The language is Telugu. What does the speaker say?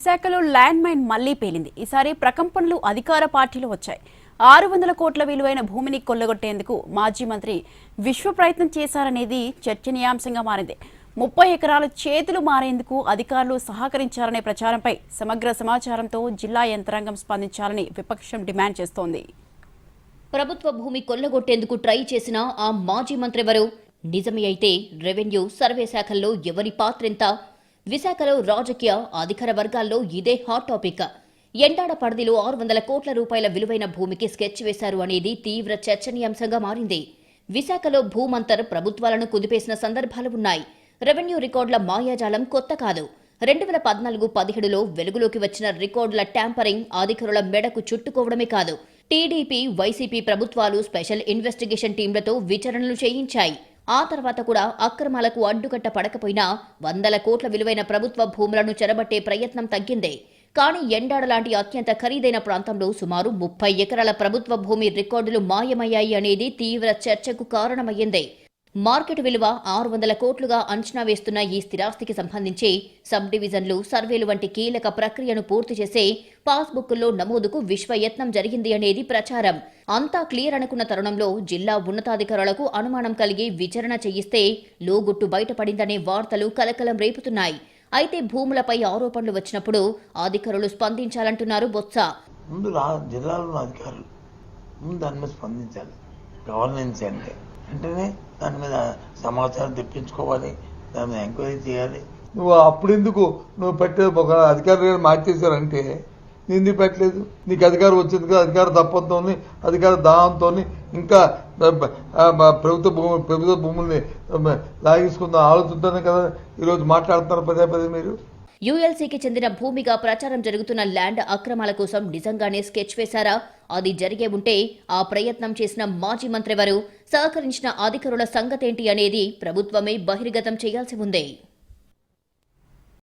విశాఖలో ల్యాండ్ మైన్ మళ్లీ పేలింది. ఈసారి ప్రకంపనలు అధికార పార్టీలో వచ్చాయి. 600 కోట్ల విలువైన భూమిని కొల్లగొట్టేందుకు మాజీ మంత్రి విశ్వ ప్రయత్నం చేశారనేది చర్చనీయాంశంగా మారింది. 30 ఎకరాల చేతులు మారేందుకు అధికారులు సహకరించారనే ప్రచారంపై సమగ్ర సమాచారంతో జిల్లా యంత్రాంగం స్పందించాలని విపక్షం డిమాండ్ చేస్తోంది. ప్రభుత్వ భూమి కొల్లగొట్టేందుకు ట్రై చేసిన ఆ మాజీ మంత్రి ఎవరు? నిజమే అయితే రెవెన్యూ సర్వే శాఖల్లో ఎవరి పాత్రెంత? విశాఖలో రాజకీయ అధికార వర్గాల్లో ఇదే హాట్ టాపిక్. ఎండాడ పరిధిలో 600 కోట్ల రూపాయల విలువైన భూమికి స్కెచ్ వేశారు అనేది తీవ్ర చర్చనీయాంశంగా మారింది. విశాఖలో భూమంతర్ ప్రభుత్వాలను కుదిపేసిన సందర్భాలు ఉన్నాయి. రెవెన్యూ రికార్డుల మాయాజాలం కొత్త కాదు. 2014-17లో వెలుగులోకి వచ్చిన రికార్డుల ట్యాంపరింగ్ అధికారుల మెడకు చుట్టుకోవడమే కాదు, టీడీపీ, వైసీపీ ప్రభుత్వాలు స్పెషల్ ఇన్వెస్టిగేషన్ టీంలతో విచారణలు చేయించాయి. ఆ తర్వాత కూడా అక్రమాలకు అడ్డుకట్ట పడకపోయినా 100 కోట్ల విలువైన ప్రభుత్వ భూములను చెరబట్టే ప్రయత్నం తగ్గిందే. కానీ ఎండాడ లాంటి అత్యంత ఖరీదైన ప్రాంతంలో సుమారు 30 ఎకరాల ప్రభుత్వ భూమి రికార్డులు మాయమయ్యాయి అనేది తీవ్ర చర్చకు కారణమయ్యింది. మార్కెట్ విలువ 600 కోట్లుగా అంచనా వేస్తున్న ఈ స్థిరాస్తికి సంబంధించి సబ్ డివిజన్లు, సర్వేలు వంటి కీలక ప్రక్రియను పూర్తి చేసే పాస్బుక్ల్లో నమోదుకు విశ్వయత్నం జరిగింది అనేది ప్రచారం. అంతా క్లియర్ అనుకున్న తరుణంలో జిల్లా ఉన్నతాధికారులకు అనుమానం కలిగి విచారణ చేయిస్తే లోగుట్టు బయటపడిందనే వార్తలు కలకలం రేపుతున్నాయి. అయితే భూములపై ఆరోపణలు వచ్చినప్పుడు అధికారులు స్పందించాలంటున్నారు బొత్స. ముందు జిల్లాలో అధికారులు దాని మీద స్పందించాలి. గవర్నెన్స్ అంటేనే దాని మీద సమాచారం తెప్పించుకోవాలి, దాని మీద ఎంక్వైరీ చేయాలి. నువ్వు అప్పుడెందుకు నువ్వు పెట్టలేదు? ఒక అధికారులు మార్చేశారంటే ఎందుకు పెట్టలేదు? నీకు అధికారం వచ్చింది కదా, అధికార తప్పంతో అధికార దాహంతో ఇంకా ప్రభుత్వ భూముల్ని లాగేసుకున్న ఆలోచనతోనే కదా ఈరోజు మాట్లాడుతున్నారు పదే పదే మీరు. యూఎల్సీకి చెందిన భూమిగా ప్రచారం జరుగుతున్న ల్యాండ్ అక్రమాల కోసం నిజంగానే స్కెచ్ వేశారా? అది జరిగే ఉంటే ఆ ప్రయత్నం చేసిన మాజీ మంత్రి ఎవరు? సహకరించిన అధికారుల సంగతేంటి అనేది ప్రభుత్వమే బహిర్గతం చేయాల్సి ఉంది.